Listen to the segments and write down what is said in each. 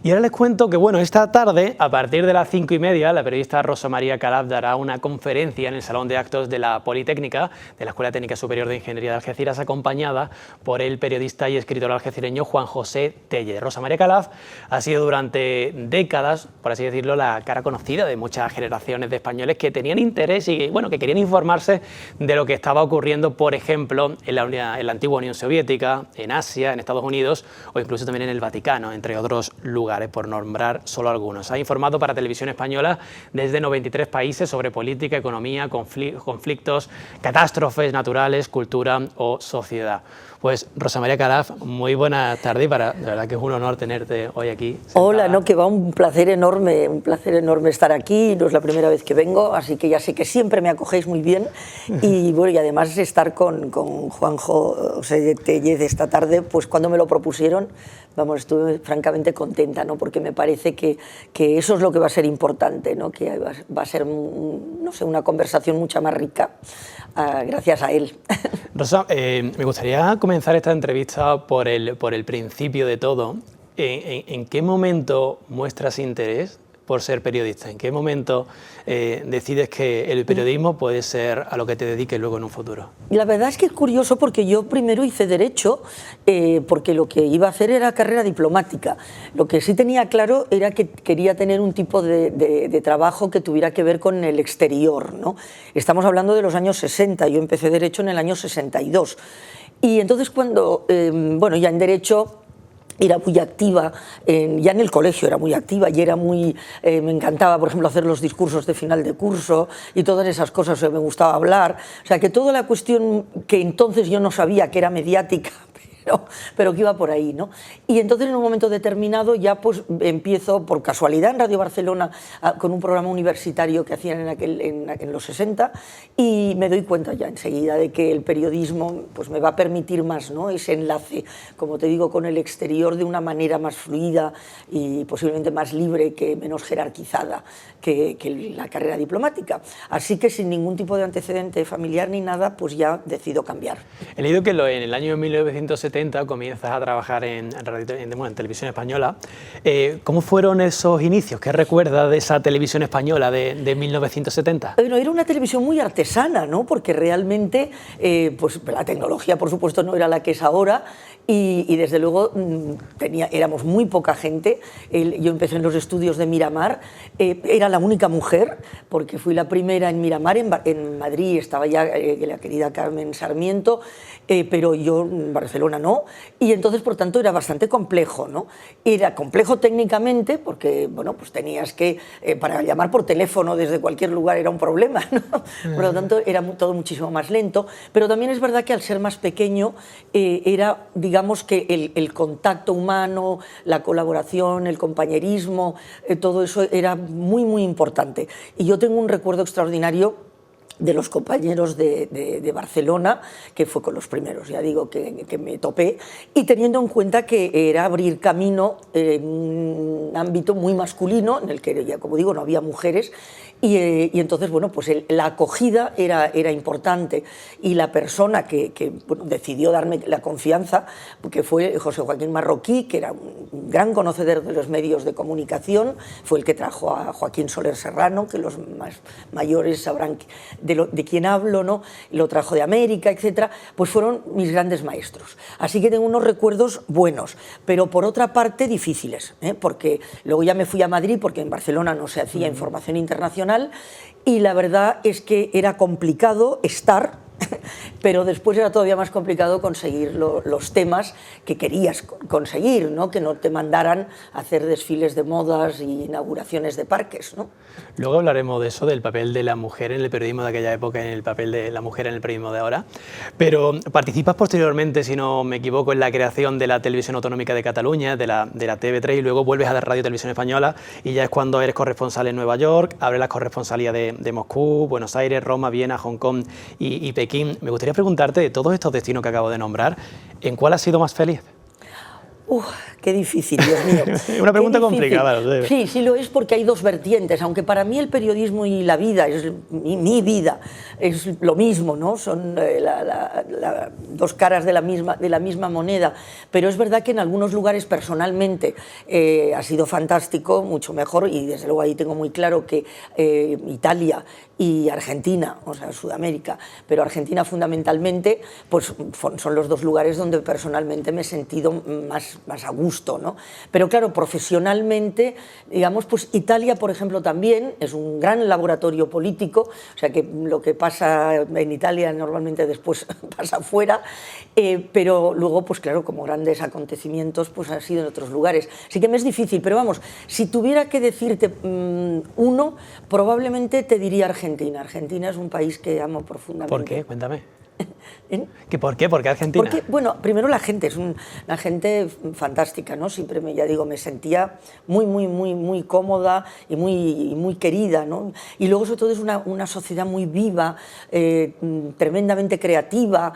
Y ahora les cuento que, bueno, esta tarde, a partir de las 5:30, la periodista Rosa María Calaf dará una conferencia en el Salón de Actos de la Politécnica, de la Escuela Técnica Superior de Ingeniería de Algeciras, acompañada por el periodista y escritor algecireño Juan José Tellez. Rosa María Calaf ha sido durante décadas, por así decirlo, la cara conocida de muchas generaciones de españoles que tenían interés y, bueno, que querían informarse de lo que estaba ocurriendo, por ejemplo, en la antigua Unión Soviética, en Asia, en Estados Unidos o incluso también en el Vaticano, entre otros lugares, por nombrar solo algunos. Ha informado para Televisión Española desde 93 países sobre política, economía, conflictos, catástrofes naturales, cultura o sociedad. Pues Rosa María Calaf, muy buenas tardes, de verdad que es un honor tenerte hoy aquí. Sentada. Hola, no, que va un placer enorme estar aquí, no es la primera vez que vengo, así que ya sé que siempre me acogéis muy bien y bueno, y además estar con José Tellez esta tarde, pues cuando me lo propusieron, vamos, estuve francamente contenta, ¿no? Porque me parece que eso es lo que va a ser importante, ¿no? Que va a ser, no sé, una conversación mucho más rica gracias a él. Rosa, me gustaría comenzar esta entrevista por el principio de todo. ¿En qué momento muestras interés por ser periodista? ¿En qué momento decides que el periodismo puede ser a lo que te dediques luego en un futuro? La verdad es que es curioso porque yo primero hice Derecho porque lo que iba a hacer era carrera diplomática. Lo que sí tenía claro era que quería tener un tipo de trabajo que tuviera que ver con el exterior, ¿no? Estamos hablando de los años 60, yo empecé Derecho en el año 62. Y entonces cuando, bueno, ya en Derecho era muy activa, ya en el colegio era muy activa y era muy, me encantaba, por ejemplo, hacer los discursos de final de curso y todas esas cosas, me gustaba hablar, o sea, que toda la cuestión que entonces yo no sabía que era mediática, pero que iba por ahí, ¿no? Y entonces en un momento determinado ya pues empiezo por casualidad en Radio Barcelona con un programa universitario que hacían en los 60 y me doy cuenta ya enseguida de que el periodismo pues me va a permitir más, ¿no? Ese enlace, como te digo, con el exterior de una manera más fluida y posiblemente más libre, que menos jerarquizada que la carrera diplomática. Así que sin ningún tipo de antecedente familiar ni nada, pues ya decido cambiar. He leído que en el año 1970 comienzas a trabajar en Televisión Española. ¿Cómo fueron esos inicios? ¿Qué recuerdas de esa Televisión Española de 1970? Bueno, era una televisión muy artesana, ¿no? Porque realmente pues la tecnología, por supuesto, no era la que es ahora y desde luego éramos muy poca gente. Yo empecé en los estudios de Miramar, era la única mujer, porque fui la primera en Miramar, en Madrid estaba ya la querida Carmen Sarmiento, pero yo en Barcelona no, y entonces por tanto era bastante complejo, ¿no? Era complejo técnicamente porque, bueno, pues tenías que, para llamar por teléfono desde cualquier lugar era un problema, ¿no? Por lo tanto era todo muchísimo más lento, pero también es verdad que al ser más pequeño era, digamos que el contacto humano, la colaboración, el compañerismo, todo eso era muy, muy importante. Y yo tengo un recuerdo extraordinario de los compañeros de Barcelona, que fue con los primeros, ya digo, que me topé, y teniendo en cuenta que era abrir camino en un ámbito muy masculino, en el que, ya como digo, no había mujeres, y entonces, bueno, pues la acogida era importante, y la persona que bueno, decidió darme la confianza, que fue José Joaquín Marroquí, que era un gran conocedor de los medios de comunicación, fue el que trajo a Joaquín Soler Serrano, que los más mayores sabrán de quién hablo, ¿no? Lo trajo de América, etcétera, pues fueron mis grandes maestros. Así que tengo unos recuerdos buenos, pero por otra parte difíciles, porque luego ya me fui a Madrid, porque en Barcelona no se hacía información internacional, y la verdad es que era complicado estar, pero después era todavía más complicado conseguir los temas que querías conseguir, ¿no? Que no te mandaran a hacer desfiles de modas y inauguraciones de parques, ¿no? Luego hablaremos de eso, del papel de la mujer en el periodismo de aquella época y en el papel de la mujer en el periodismo de ahora. Pero participas posteriormente, si no me equivoco, en la creación de la Televisión Autonómica de Cataluña, de la TV3, y luego vuelves a la Radio Televisión Española, y ya es cuando eres corresponsal en Nueva York, abres las corresponsalías de Moscú, Buenos Aires, Roma, Viena, Hong Kong y Pekín. Me gustaría preguntarte, de todos estos destinos que acabo de nombrar, ¿en cuál has sido más feliz? Qué difícil, Dios mío. Una pregunta Qué difícil. complicada. Sí, sí lo es porque hay dos vertientes, aunque para mí el periodismo y la vida, mi vida, es lo mismo, ¿no? Son dos caras de la misma moneda, pero es verdad que en algunos lugares personalmente ha sido fantástico, mucho mejor, y desde luego ahí tengo muy claro que Italia y Argentina, o sea, Sudamérica, pero Argentina fundamentalmente, pues son los dos lugares donde personalmente me he sentido más a gusto, ¿no? Pero claro, profesionalmente, digamos, pues Italia, por ejemplo, también es un gran laboratorio político, o sea que lo que pasa en Italia normalmente después pasa afuera, pero luego, pues claro, como grandes acontecimientos, pues ha sido en otros lugares. Así que me es difícil, pero vamos, si tuviera que decirte uno, probablemente te diría Argentina. Argentina es un país que amo profundamente. ¿Por qué? Cuéntame. ¿Por qué? ¿Por qué Argentina? Porque, bueno, primero la gente, es una gente fantástica, ¿no? Siempre me sentía muy cómoda y muy querida, ¿no? Y luego, sobre todo, es una sociedad muy viva, tremendamente creativa,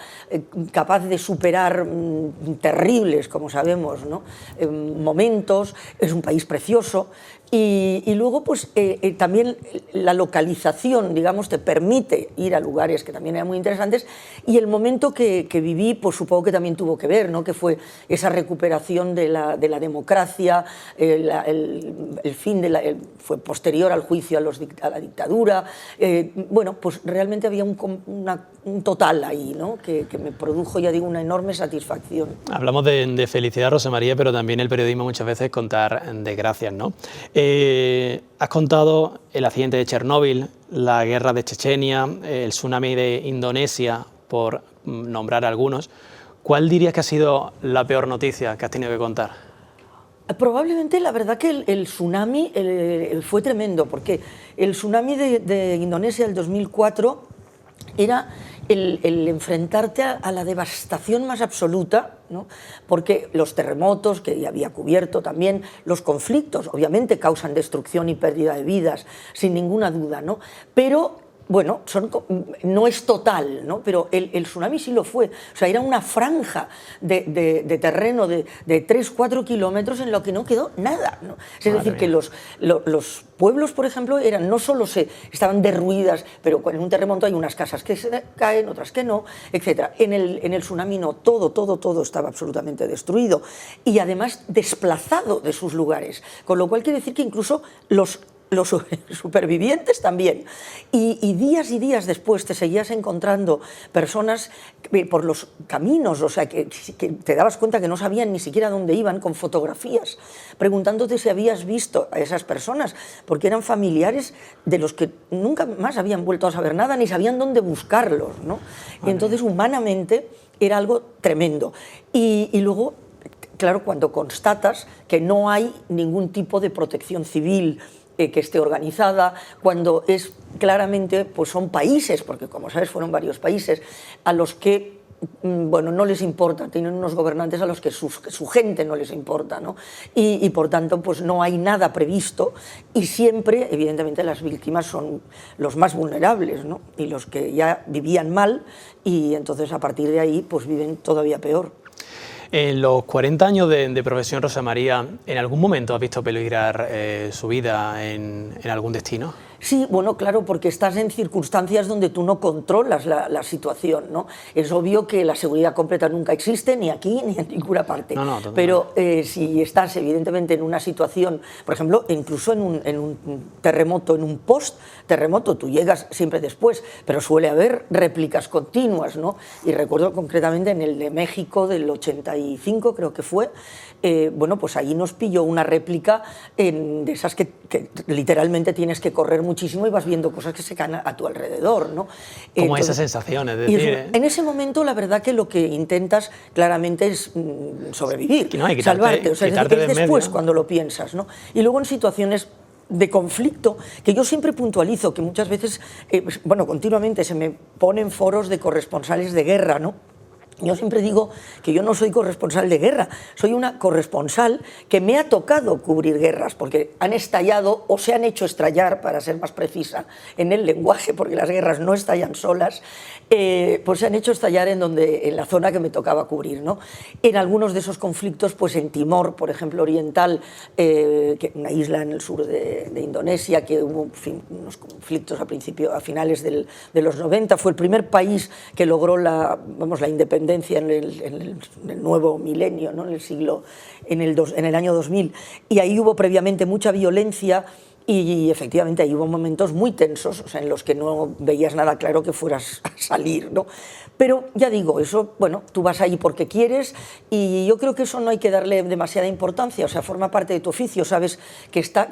capaz de superar terribles, como sabemos, ¿no? Momentos. Es un país precioso. Y luego, pues, también la localización, digamos, te permite ir a lugares que también eran muy interesantes, y el momento que viví, pues supongo que también tuvo que ver, ¿no? Que fue esa recuperación de la democracia, el fin fue posterior al juicio a la dictadura. Bueno, pues realmente había un total ahí, ¿no? Que me produjo, ya digo, una enorme satisfacción. Hablamos de felicidad, Rosa María, pero también el periodismo muchas veces es contar desgracias, ¿no? Has contado el accidente de Chernóbil, la guerra de Chechenia, el tsunami de Indonesia, por nombrar algunos. ¿Cuál dirías que ha sido la peor noticia que has tenido que contar? Probablemente, la verdad que el tsunami fue tremendo, porque el tsunami de Indonesia del 2004 era el enfrentarte a la devastación más absoluta, ¿no? Porque los terremotos, que ya había cubierto también, los conflictos, obviamente causan destrucción y pérdida de vidas, sin ninguna duda, ¿no? Pero bueno, no es total, ¿no? Pero el tsunami sí lo fue. O sea, era una franja de terreno de 3-4 kilómetros en lo que no quedó nada, ¿no? Es decir, que los pueblos, por ejemplo, no solo estaban derruidas, pero en un terremoto hay unas casas que se caen, otras que no, etc. En el tsunami no, todo estaba absolutamente destruido y además desplazado de sus lugares. Con lo cual quiere decir que incluso los supervivientes también. Y días después te seguías encontrando personas por los caminos, o sea, que te dabas cuenta que no sabían ni siquiera dónde iban, con fotografías, preguntándote si habías visto a esas personas, porque eran familiares de los que nunca más habían vuelto a saber nada, ni sabían dónde buscarlos, ¿no? Y entonces, humanamente, era algo tremendo. Y luego, claro, cuando constatas que no hay ningún tipo de protección civil que esté organizada, cuando es claramente, pues son países, porque como sabes fueron varios países, a los que, bueno, no les importa, tienen unos gobernantes a los que su gente no les importa, ¿no? Y por tanto, pues no hay nada previsto y siempre, evidentemente, las víctimas son los más vulnerables, ¿no? Y los que ya vivían mal y entonces a partir de ahí, pues viven todavía peor. En los 40 años de profesión, Rosa María, ¿en algún momento has visto peligrar su vida en algún destino? Sí, bueno, claro, porque estás en circunstancias donde tú no controlas la situación, ¿no? Es obvio que la seguridad completa nunca existe, ni aquí ni en ninguna parte. No, pero si estás, evidentemente, en una situación, por ejemplo, incluso en un terremoto, en un post-terremoto, tú llegas siempre después, pero suele haber réplicas continuas, ¿no? Y recuerdo concretamente en el de México del 85, creo que fue, bueno, pues ahí nos pilló una réplica de esas que literalmente tienes que correr muchísimo y vas viendo cosas que se caen a tu alrededor, ¿no? Como esa sensación, es decir... En ese momento, la verdad que lo que intentas claramente es sobrevivir, salvarte, o sea, es después cuando lo piensas, ¿no? Y luego en situaciones de conflicto, que yo siempre puntualizo, que muchas veces, bueno, continuamente se me ponen foros de corresponsales de guerra, ¿no? Yo siempre digo que yo no soy corresponsal de guerra, soy una corresponsal que me ha tocado cubrir guerras, porque han estallado o se han hecho estallar, para ser más precisa en el lenguaje, porque las guerras no estallan solas, pues se han hecho estallar en la zona que me tocaba cubrir, ¿no? En algunos de esos conflictos, pues en Timor, por ejemplo, oriental, una isla en el sur de Indonesia, que hubo unos conflictos a finales de los 90, fue el primer país que logró la independencia en el nuevo milenio, ¿no? En el año 2000, y ahí hubo previamente mucha violencia y efectivamente ahí hubo momentos muy tensos, o sea, en los que no veías nada claro que fueras a salir, ¿no? Pero ya digo, eso, bueno, tú vas ahí porque quieres, y yo creo que eso no hay que darle demasiada importancia, o sea, forma parte de tu oficio, sabes que está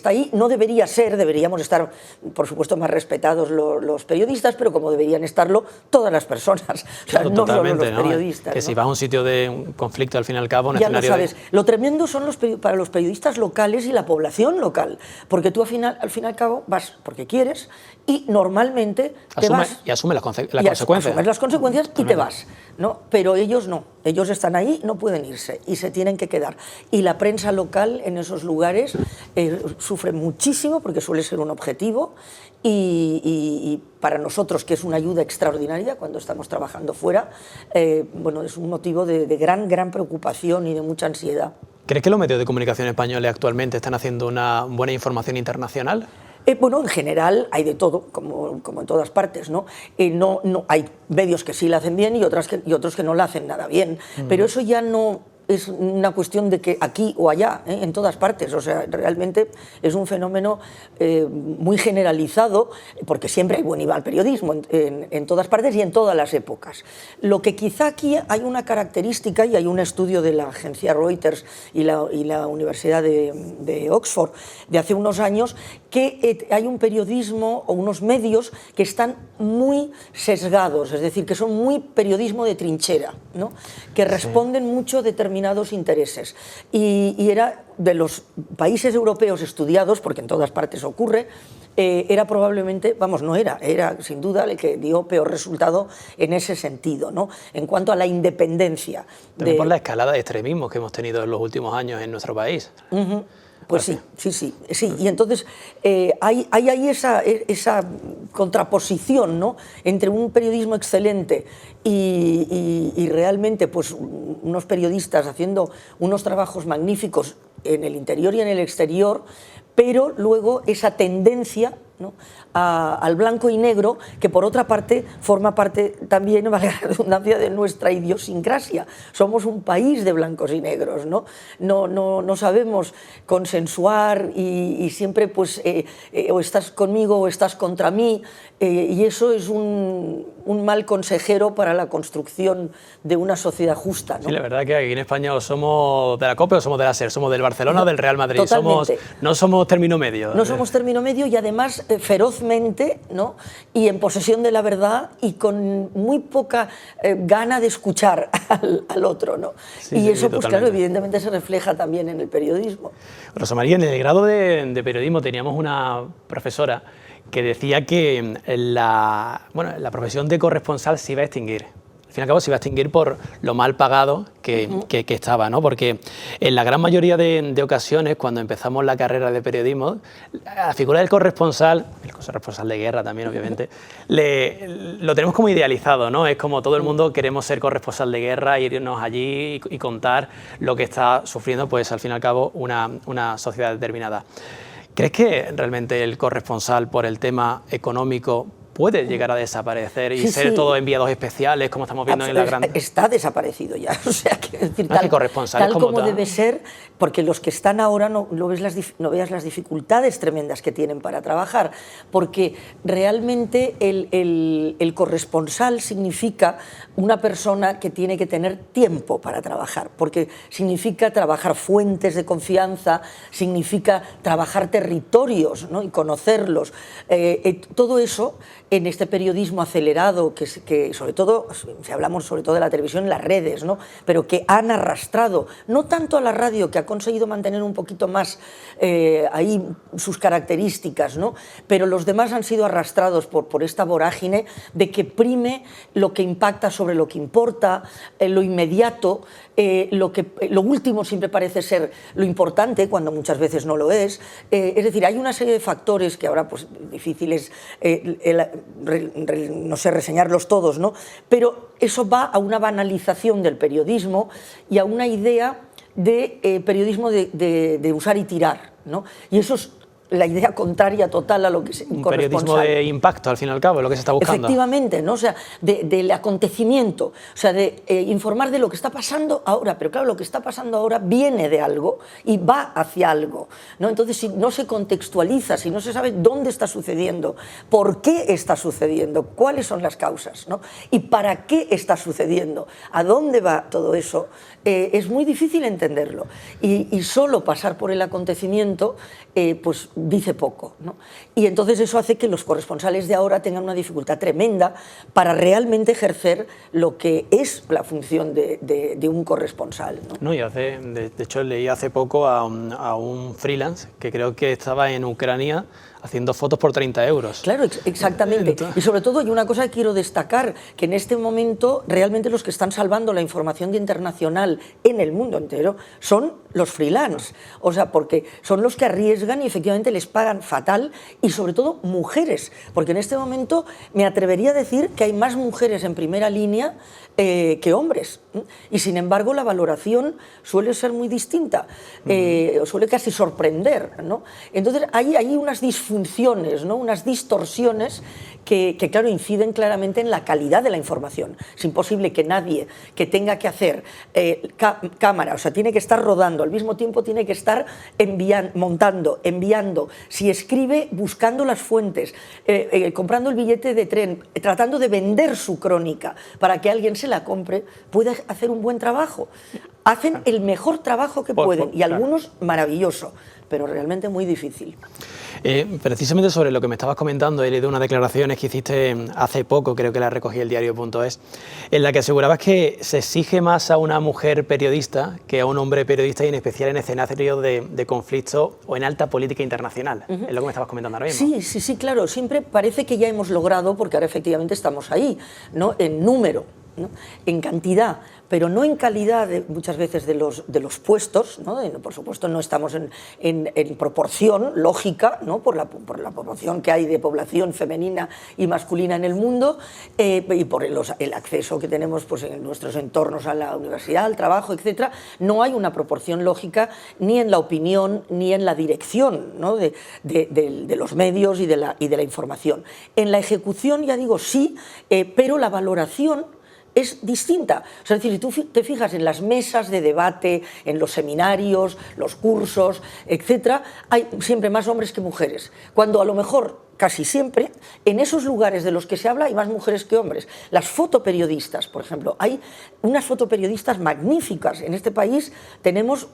ahí, no debería ser, deberíamos estar, por supuesto, más respetados los periodistas, pero como deberían estarlo todas las personas, o sea, no solo los periodistas. Que ¿no? si vas a un sitio de un conflicto, al fin y al cabo, un ya escenario lo sabes. Lo tremendo son para los periodistas locales y la población local, porque tú al fin y al cabo vas porque quieres y normalmente te vas... Y asumes las consecuencias. Asumes las consecuencias y te vas, ¿no? Pero ellos no, ellos están ahí, no pueden irse y se tienen que quedar. Y la prensa local en esos lugares sufre muchísimo porque suele ser un objetivo y para nosotros, que es una ayuda extraordinaria cuando estamos trabajando fuera, bueno, es un motivo de gran preocupación y de mucha ansiedad. ¿Crees que los medios de comunicación españoles actualmente están haciendo una buena información internacional? Bueno, en general hay de todo, como en todas partes, ¿no? No hay medios que sí la hacen bien y otros que no la hacen nada bien, pero eso ya no es una cuestión de que aquí o allá, en todas partes, o sea, realmente es un fenómeno muy generalizado, porque siempre hay buen y mal periodismo en todas partes y en todas las épocas. Lo que quizá aquí hay una característica, y hay un estudio de la agencia Reuters y la Universidad de Oxford de hace unos años, que hay un periodismo o unos medios que están muy sesgados, es decir, que son muy periodismo de trinchera, ¿no? Que responden mucho determinados intereses. Y era de los países europeos estudiados, porque en todas partes ocurre, era probablemente, era sin duda el que dio peor resultado en ese sentido, ¿no? En cuanto a la independencia. También por la escalada de extremismos que hemos tenido en los últimos años en nuestro país. Pues sí. Y entonces hay ahí esa contraposición, ¿no? Entre un periodismo excelente y realmente pues unos periodistas haciendo unos trabajos magníficos en el interior y en el exterior, pero luego esa tendencia, ¿no?, al blanco y negro, que por otra parte forma parte también, vale la redundancia, de nuestra idiosincrasia. Somos un país de blancos y negros, ¿no? No sabemos consensuar y siempre pues o estás conmigo o estás contra mí, y eso es un mal consejero para la construcción de una sociedad justa, ¿no? Sí, la verdad que aquí en España o somos de la COPE o somos de la SER, somos del Barcelona o del Real Madrid. No somos término medio. No somos término medio y además ferozmente, ¿no?, y en posesión de la verdad y con muy poca gana de escuchar al otro, ¿no? Y eso, pues claro, evidentemente se refleja también en el periodismo. Rosa María, en el grado de periodismo teníamos una profesora que decía que la profesión de corresponsal se iba a extinguir. Al fin y al cabo se iba a extinguir por lo mal pagado que estaba, ¿no? Porque en la gran mayoría de ocasiones, cuando empezamos la carrera de periodismo, la figura del corresponsal, el corresponsal de guerra también, obviamente, lo tenemos como idealizado, ¿no? Es como todo el mundo queremos ser corresponsal de guerra, irnos allí y contar lo que está sufriendo, pues al fin y al cabo, una sociedad determinada. ¿Crees que realmente el corresponsal, por el tema económico, puede llegar a desaparecer y ser todo enviados especiales, como estamos viendo en la gran... Está desaparecido ya, o sea, quiero decir, tal como debe ser, porque los que están ahora no veas las dificultades tremendas que tienen para trabajar, porque realmente el corresponsal significa una persona que tiene que tener tiempo para trabajar, porque significa trabajar fuentes de confianza, significa trabajar territorios, ¿no?, y conocerlos, todo eso en este periodismo acelerado, que sobre todo, si hablamos sobre todo de la televisión, en las redes, ¿no? Pero que han arrastrado, no tanto a la radio, que ha conseguido mantener un poquito más ahí sus características, ¿no? Pero los demás han sido arrastrados por esta vorágine de que prime lo que impacta sobre lo que importa, lo inmediato, lo último siempre parece ser lo importante, cuando muchas veces no lo es. Es decir, hay una serie de factores que ahora pues difíciles no sé reseñarlos todos, ¿no? Pero eso va a una banalización del periodismo y a una idea de periodismo de usar y tirar, ¿no? Y eso es la idea contraria total a lo que es un periodismo de impacto, al fin y al cabo, lo que se está buscando. Efectivamente, ¿no? O sea, del acontecimiento, o sea, de informar de lo que está pasando ahora, pero claro, lo que está pasando ahora viene de algo y va hacia algo, ¿no? Entonces, si no se contextualiza, si no se sabe dónde está sucediendo, por qué está sucediendo, cuáles son las causas, ¿no? Y para qué está sucediendo, a dónde va todo eso, es muy difícil entenderlo. Y solo pasar por el acontecimiento, pues dice poco, ¿no? Y entonces eso hace que los corresponsales de ahora tengan una dificultad tremenda para realmente ejercer lo que es la función de un corresponsal, ¿no? No, y de hecho leí hace poco a un freelance que creo que estaba en Ucrania haciendo fotos por 30 euros. Claro, exactamente. Y sobre todo hay una cosa que quiero destacar, que en este momento realmente los que están salvando la información internacional en el mundo entero son los freelance. O sea, porque son los que arriesgan y efectivamente les pagan fatal, y sobre todo mujeres, porque en este momento me atrevería a decir que hay más mujeres en primera línea que hombres, y sin embargo la valoración suele ser muy distinta, suele casi sorprender, ¿no? Entonces hay unas disfunciones, ¿no? Unas distorsiones que claro, inciden claramente en la calidad de la información. Es imposible que nadie que tenga que hacer cámara, o sea, tiene que estar rodando, al mismo tiempo tiene que estar montando, enviando, si escribe, buscando las fuentes, comprando el billete de tren, tratando de vender su crónica para que alguien se la compre, puede hacer un buen trabajo. Hacen el mejor trabajo que pueden, y algunos maravilloso, pero realmente muy difícil. Precisamente sobre lo que me estabas comentando, he leído unas declaraciones que hiciste hace poco, creo que las recogí el diario.es, en la que asegurabas que se exige más a una mujer periodista que a un hombre periodista, y en especial en escenarios de conflicto o en alta política internacional. Es lo que me estabas comentando ahora mismo. Sí, claro. Siempre parece que ya hemos logrado, porque ahora efectivamente estamos ahí, ¿no? En número, ¿no? En cantidad, pero no en calidad muchas veces de los puestos, ¿no? Por supuesto no estamos en proporción lógica, ¿no? por la proporción que hay de población femenina y masculina en el mundo, y por el acceso que tenemos pues, en nuestros entornos a la universidad, al trabajo, etc. No hay una proporción lógica ni en la opinión ni en la dirección, ¿no? de los medios y de la información. En la ejecución, ya digo, sí, pero la valoración es distinta. O sea, es decir, si tú te fijas en las mesas de debate, en los seminarios, los cursos, etcétera, hay siempre más hombres que mujeres, cuando a lo mejor casi siempre en esos lugares de los que se habla hay más mujeres que hombres. Las fotoperiodistas, por ejemplo, hay unas fotoperiodistas magníficas. En este país tenemos,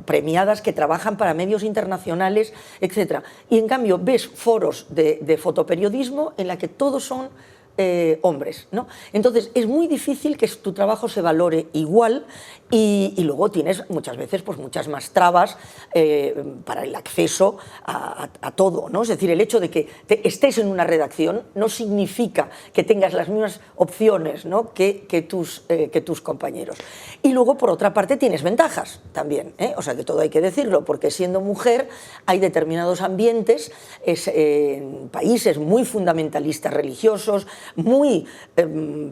premiadas que trabajan para medios internacionales, etcétera. Y en cambio ves foros de fotoperiodismo en la que todos son hombres, ¿no? Entonces es muy difícil que tu trabajo se valore igual, y luego tienes muchas veces pues muchas más trabas para el acceso a todo, ¿no? Es decir, el hecho de que estés en una redacción no significa que tengas las mismas opciones, ¿no? que tus compañeros. Y luego, por otra parte, tienes ventajas también, ¿eh? O sea, que todo hay que decirlo, porque siendo mujer hay determinados ambientes, en países muy fundamentalistas religiosos, muy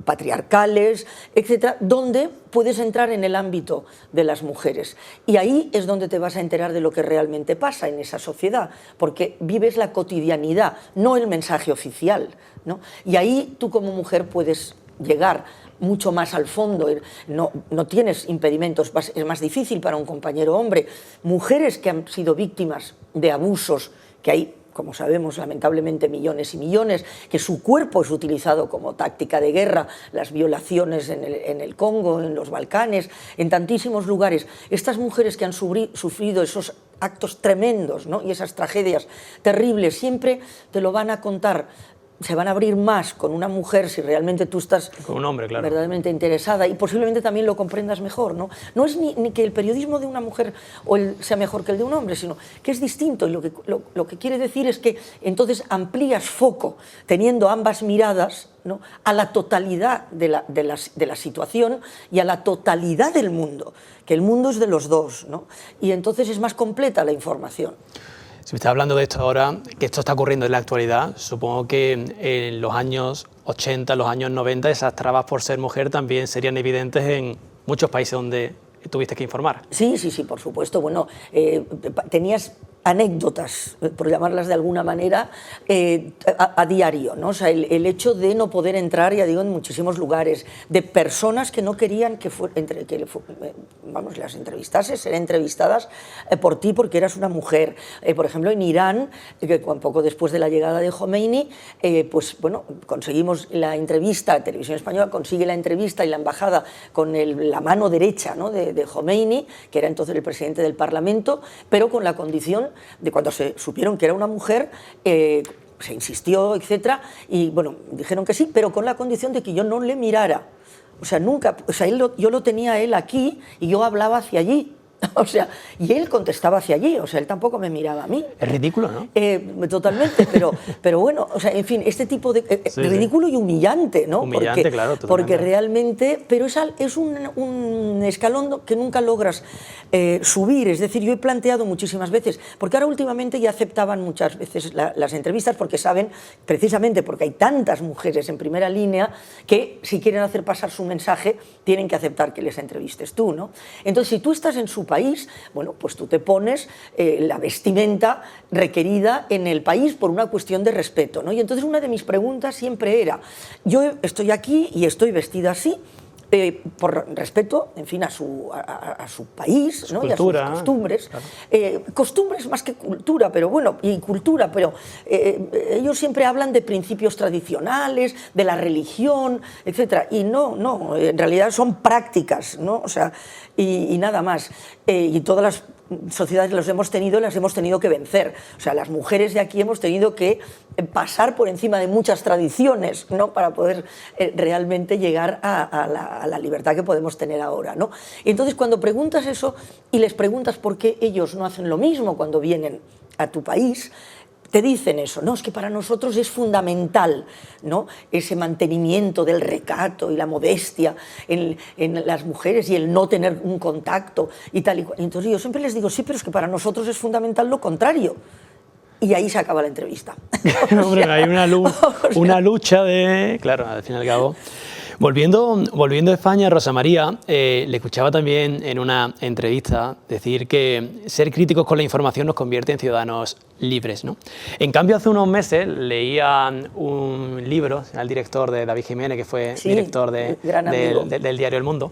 patriarcales, etcétera, donde puedes entrar en el ámbito de las mujeres, y ahí es donde te vas a enterar de lo que realmente pasa en esa sociedad, porque vives la cotidianidad, no el mensaje oficial, ¿no? Y ahí tú como mujer puedes llegar mucho más al fondo, no tienes impedimentos, es más difícil para un compañero hombre. Mujeres que han sido víctimas de abusos, que hay, como sabemos, lamentablemente millones y millones, que su cuerpo es utilizado como táctica de guerra, las violaciones en el Congo, en los Balcanes, en tantísimos lugares. Estas mujeres que han sufrido esos actos tremendos, ¿no? Y esas tragedias terribles, siempre te lo van a contar se van a abrir más con una mujer si realmente tú estás con un hombre, claro, verdaderamente interesada, y posiblemente también lo comprendas mejor, ¿no? No es ni que el periodismo de una mujer sea mejor que el de un hombre, sino que es distinto, y lo que quiere decir es que entonces amplías foco, teniendo ambas miradas, ¿no?, a la totalidad de la situación y a la totalidad del mundo, que el mundo es de los dos, ¿no? Y entonces es más completa la información. Si me está hablando de esto ahora, que esto está ocurriendo en la actualidad, supongo que en los años 80, los años 90, esas trabas por ser mujer también serían evidentes en muchos países donde tuviste que informar. Sí, por supuesto. Bueno, tenías anécdotas, por llamarlas de alguna manera, a diario, ¿no? O sea, el hecho de no poder entrar, ya digo, en muchísimos lugares, de personas que no querían que las entrevistases, ser entrevistadas por ti porque eras una mujer. Por ejemplo, en Irán, que un poco después de la llegada de Khomeini, pues bueno, conseguimos la entrevista, Televisión Española consigue la entrevista y la embajada con la mano derecha, ¿no?, de Khomeini, que era entonces el presidente del Parlamento, pero con la condición de, cuando se supieron que era una mujer, se insistió, etcétera, y bueno, dijeron que sí, pero con la condición de que yo no le mirara. O sea, nunca, o sea, yo lo tenía a él aquí y yo hablaba hacia allí. O sea, y él contestaba hacia allí, o sea, él tampoco me miraba a mí. Es ridículo, ¿no? Totalmente, pero bueno, o sea, en fin, este tipo de... Sí, ridículo y humillante, ¿no? Humillante, claro, totalmente. Porque realmente... Pero es un escalón que nunca logras subir, es decir, yo he planteado muchísimas veces, porque ahora últimamente ya aceptaban muchas veces las entrevistas, porque saben, precisamente porque hay tantas mujeres en primera línea, que si quieren hacer pasar su mensaje, tienen que aceptar que les entrevistes tú, ¿no? Entonces, si tú estás en su país, bueno, pues tú te pones la vestimenta requerida en el país por una cuestión de respeto, ¿no? Y entonces una de mis preguntas siempre era, yo estoy aquí y estoy vestida así, por respeto, en fin, a su país, ¿no?, cultura, y a sus costumbres. Claro. Costumbres más que cultura, pero bueno, y cultura, pero ellos siempre hablan de principios tradicionales, de la religión, etcétera, y no, en realidad son prácticas, ¿no? O sea, y nada más. Y todas las sociedades las hemos tenido que vencer. O sea, las mujeres de aquí hemos tenido que pasar por encima de muchas tradiciones, ¿no?, para poder realmente llegar a la libertad que podemos tener ahora, ¿no? Y entonces, cuando preguntas eso y les preguntas por qué ellos no hacen lo mismo cuando vienen a tu país, te dicen eso, no, es que para nosotros es fundamental, ¿no?, ese mantenimiento del recato y la modestia en las mujeres y el no tener un contacto y tal y cual. Entonces yo siempre les digo, sí, pero es que para nosotros es fundamental lo contrario. Y ahí se acaba la entrevista. Hombre, hay una lucha de... Claro, al fin y al cabo... Volviendo a España, Rosa María, le escuchaba también en una entrevista decir que ser críticos con la información nos convierte en ciudadanos libres, ¿no? En cambio, hace unos meses leía un libro al director de David Jiménez, que fue director del diario El Mundo,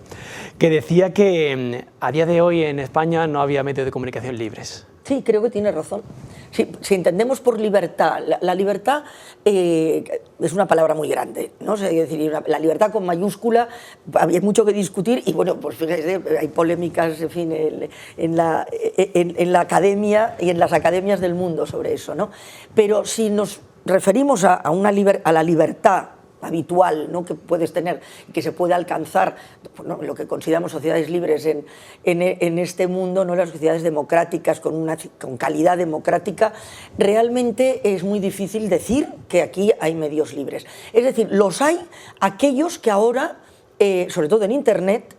que decía que a día de hoy en España no había medios de comunicación libres. Sí, creo que tiene razón. Sí, si entendemos por libertad, la libertad es una palabra muy grande, ¿no? O sea, es decir, la libertad con mayúscula, hay mucho que discutir y bueno, pues fíjese, hay polémicas, en fin, en la academia y en las academias del mundo sobre eso, ¿no? Pero si nos referimos a la libertad habitual, ¿no?, que puedes tener, que se puede alcanzar, ¿no?, lo que consideramos sociedades libres en este mundo, ¿no?, las sociedades democráticas con calidad democrática, realmente es muy difícil decir que aquí hay medios libres. Es decir, los hay aquellos que ahora, sobre todo en Internet,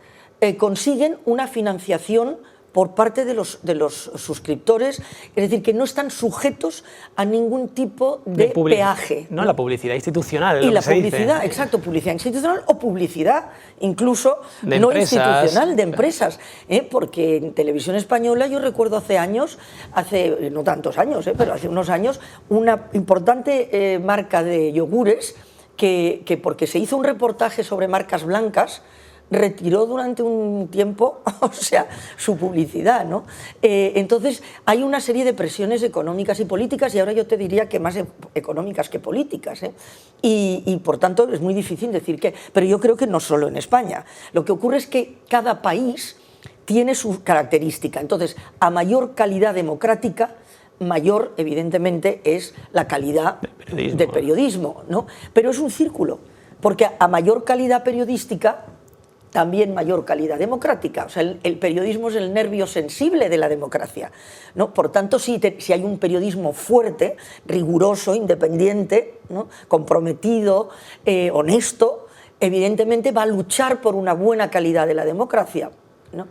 consiguen una financiación por parte de los suscriptores, es decir, que no están sujetos a ningún tipo de peaje. No, la publicidad institucional. Y la publicidad, exacto, publicidad institucional o publicidad incluso de no empresas, institucional, de empresas. Porque en Televisión Española, yo recuerdo hace años, no tantos años, pero hace unos años, una importante marca de yogures que porque se hizo un reportaje sobre marcas blancas, retiró durante un tiempo, o sea, su publicidad, ¿no? Entonces, hay una serie de presiones económicas y políticas, y ahora yo te diría que más económicas que políticas, ¿eh? Y por tanto, es muy difícil decir que... Pero yo creo que no solo en España. Lo que ocurre es que cada país tiene su característica. Entonces, a mayor calidad democrática, mayor, evidentemente, es la calidad del periodismo, ¿no? Pero es un círculo, porque a mayor calidad periodística, también mayor calidad democrática. O sea, el periodismo es el nervio sensible de la democracia, ¿no? Por tanto, si hay un periodismo fuerte, riguroso, independiente, ¿no? Comprometido, honesto, evidentemente va a luchar por una buena calidad de la democracia, ¿no?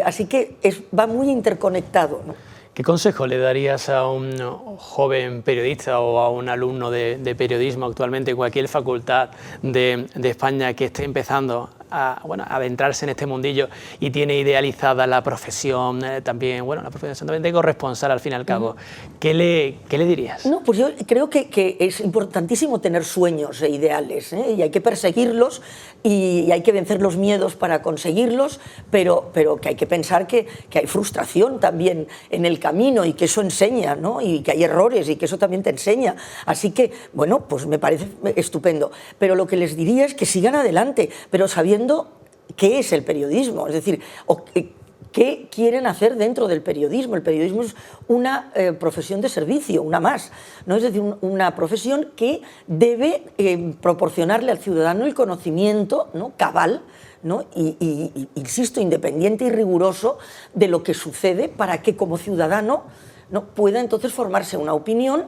Así que va muy interconectado, ¿no? ¿Qué consejo le darías a un joven periodista o a un alumno de periodismo actualmente en cualquier facultad de España que esté empezando a adentrarse en este mundillo y tiene idealizada la profesión también, la profesión también de corresponsal al fin y al cabo? ¿Qué le dirías? No, pues yo creo que es importantísimo tener sueños e ideales, ¿eh? Y hay que perseguirlos y hay que vencer los miedos para conseguirlos, pero que hay que pensar que hay frustración también en el camino y que eso enseña, ¿no? Y que hay errores y que eso también te enseña. Así que, bueno, pues me parece estupendo. Pero lo que les diría es que sigan adelante, pero sabiendo qué es el periodismo, es decir, qué quieren hacer dentro del periodismo. El periodismo es una profesión de servicio, una más, ¿no? Es decir, una profesión que debe proporcionarle al ciudadano el conocimiento, ¿no? Cabal, ¿no? Y insisto, independiente y riguroso de lo que sucede para que como ciudadano, ¿no? Pueda entonces formarse una opinión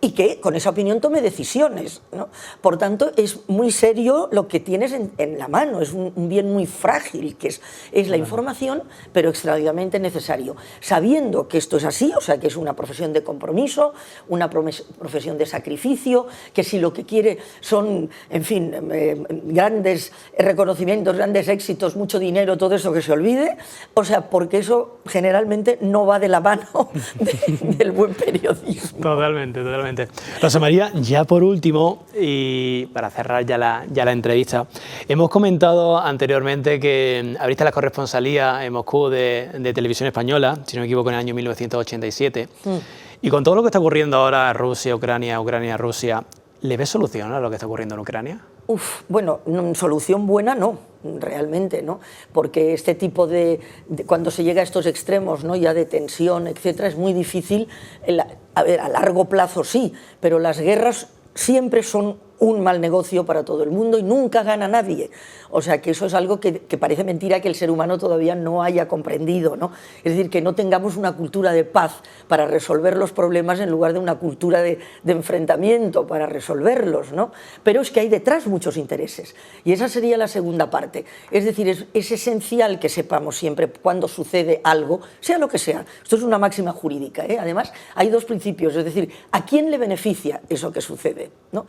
y que con esa opinión tome decisiones, ¿no? Por tanto, es muy serio lo que tienes en la mano, es un bien muy frágil, que es la información, pero extraordinariamente necesario. Sabiendo que esto es así, o sea, que es una profesión de compromiso, una profesión de sacrificio, que si lo que quiere son, en fin, grandes reconocimientos, grandes éxitos, mucho dinero, todo eso que se olvide, o sea, porque eso generalmente no va de la mano del buen periodismo. Totalmente, totalmente. Rosa María, ya por último, y para cerrar ya la entrevista, hemos comentado anteriormente que abriste la corresponsalía en Moscú de Televisión Española, si no me equivoco, en el año 1987, y con todo lo que está ocurriendo ahora, Rusia, Ucrania, Rusia, ¿le ves solución a lo que está ocurriendo en Ucrania? Bueno, solución buena no, realmente, ¿no? Porque este tipo cuando se llega a estos extremos, ¿no? Ya de tensión, etcétera, es muy difícil. A ver, a largo plazo sí, pero las guerras siempre son un mal negocio para todo el mundo y nunca gana nadie. O sea, que eso es algo que parece mentira que el ser humano todavía no haya comprendido, ¿no? Es decir, que no tengamos una cultura de paz para resolver los problemas en lugar de una cultura de enfrentamiento para resolverlos, ¿no? Pero es que hay detrás muchos intereses y esa sería la segunda parte. Es decir, es esencial que sepamos siempre cuando sucede algo, sea lo que sea. Esto es una máxima jurídica, ¿eh? Además, hay dos principios, es decir, ¿a quién le beneficia eso que sucede, ¿no?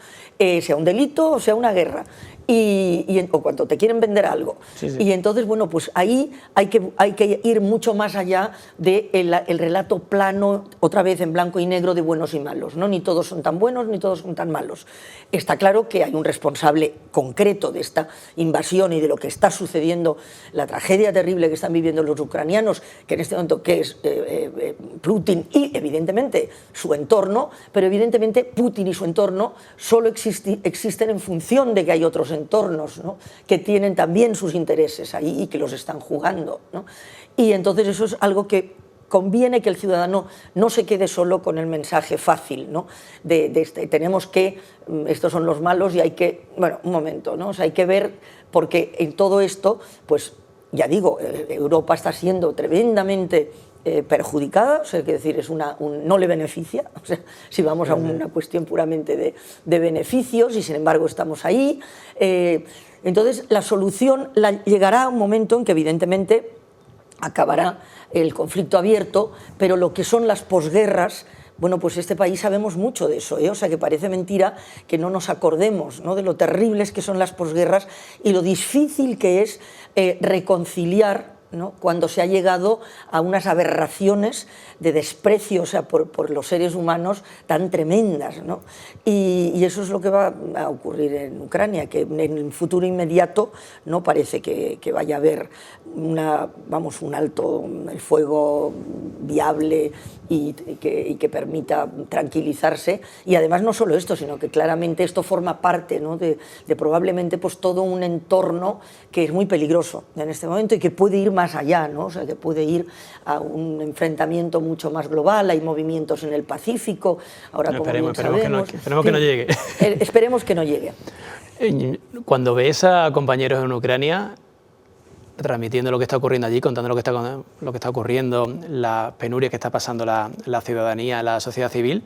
Sea un delito o sea una guerra, o cuando te quieren vender algo. Sí, sí. Y entonces, bueno, pues ahí hay que ir mucho más allá del relato plano, otra vez en blanco y negro, de buenos y malos, ¿no? Ni todos son tan buenos ni todos son tan malos. Está claro que hay un responsable concreto de esta invasión y de lo que está sucediendo, la tragedia terrible que están viviendo los ucranianos, que en este momento que es Putin y evidentemente su entorno, pero evidentemente Putin y su entorno solo existen en función de que hay otros entornos, ¿no? Que tienen también sus intereses ahí y que los están jugando, ¿no? Y entonces eso es algo que conviene que el ciudadano no se quede solo con el mensaje fácil, ¿no? Tenemos que, estos son los malos y hay que, bueno, un momento, ¿no? O sea, hay que ver, porque en todo esto, pues ya digo, Europa está siendo tremendamente perjudicada, o sea, que decir, no le beneficia, o sea, si vamos a una cuestión puramente de beneficios y sin embargo estamos ahí. Entonces la solución llegará un momento en que evidentemente acabará el conflicto abierto, pero lo que son las posguerras, bueno, pues este país sabemos mucho de eso, ¿eh? O sea, que parece mentira que no nos acordemos, ¿no? De lo terribles que son las posguerras y lo difícil que es reconciliar, ¿no? Cuando se ha llegado a unas aberraciones de desprecio, o sea, por los seres humanos tan tremendas, ¿no? Y eso es lo que va a ocurrir en Ucrania, que en el futuro inmediato no parece que vaya a haber un alto el fuego viable y que permita tranquilizarse. Y además no solo esto, sino que claramente esto forma parte, ¿no? de probablemente pues todo un entorno que es muy peligroso en este momento y que puede ir más más allá, ¿no? O sea, que puede ir a un enfrentamiento mucho más global, hay movimientos en el Pacífico, ahora como bien sabemos. Esperemos que no llegue. Esperemos que no llegue. Cuando ves a compañeros en Ucrania transmitiendo lo que está ocurriendo allí, contando lo que está ocurriendo, las penurias que está pasando la ciudadanía, la sociedad civil,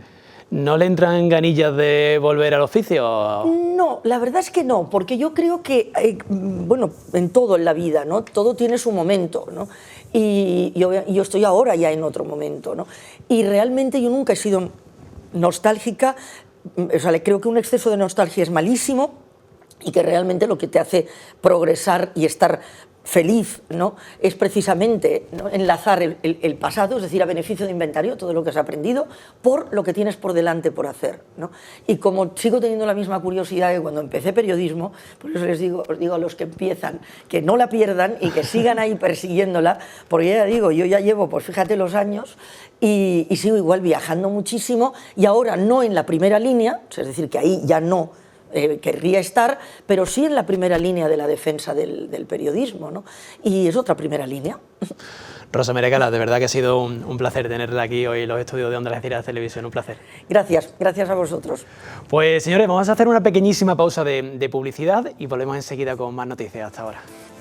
¿no le entran ganillas de volver al oficio? No, la verdad es que no, porque yo creo que, bueno, en todo en la vida, ¿no? Todo tiene su momento, ¿no? Y yo estoy ahora ya en otro momento, ¿no? Y realmente yo nunca he sido nostálgica, o sea, creo que un exceso de nostalgia es malísimo y que realmente lo que te hace progresar y estar feliz, ¿no? Es precisamente, ¿no?, enlazar el pasado, es decir, a beneficio de inventario, todo lo que has aprendido, por lo que tienes por delante por hacer, ¿no? Y como sigo teniendo la misma curiosidad que cuando empecé periodismo, por eso os digo a los que empiezan que no la pierdan y que sigan ahí persiguiéndola, porque ya digo, yo ya llevo, pues fíjate los años, y sigo igual viajando muchísimo, y ahora no en la primera línea, es decir, que ahí ya no querría estar, pero sí en la primera línea de la defensa del periodismo, ¿no? Y es otra primera línea. Rosa María Calaf, de verdad que ha sido un placer tenerla aquí hoy en los estudios de Onda Algeciras Televisión, un placer. Gracias, gracias a vosotros. Pues señores, vamos a hacer una pequeñísima pausa de publicidad y volvemos enseguida con más noticias. Hasta ahora.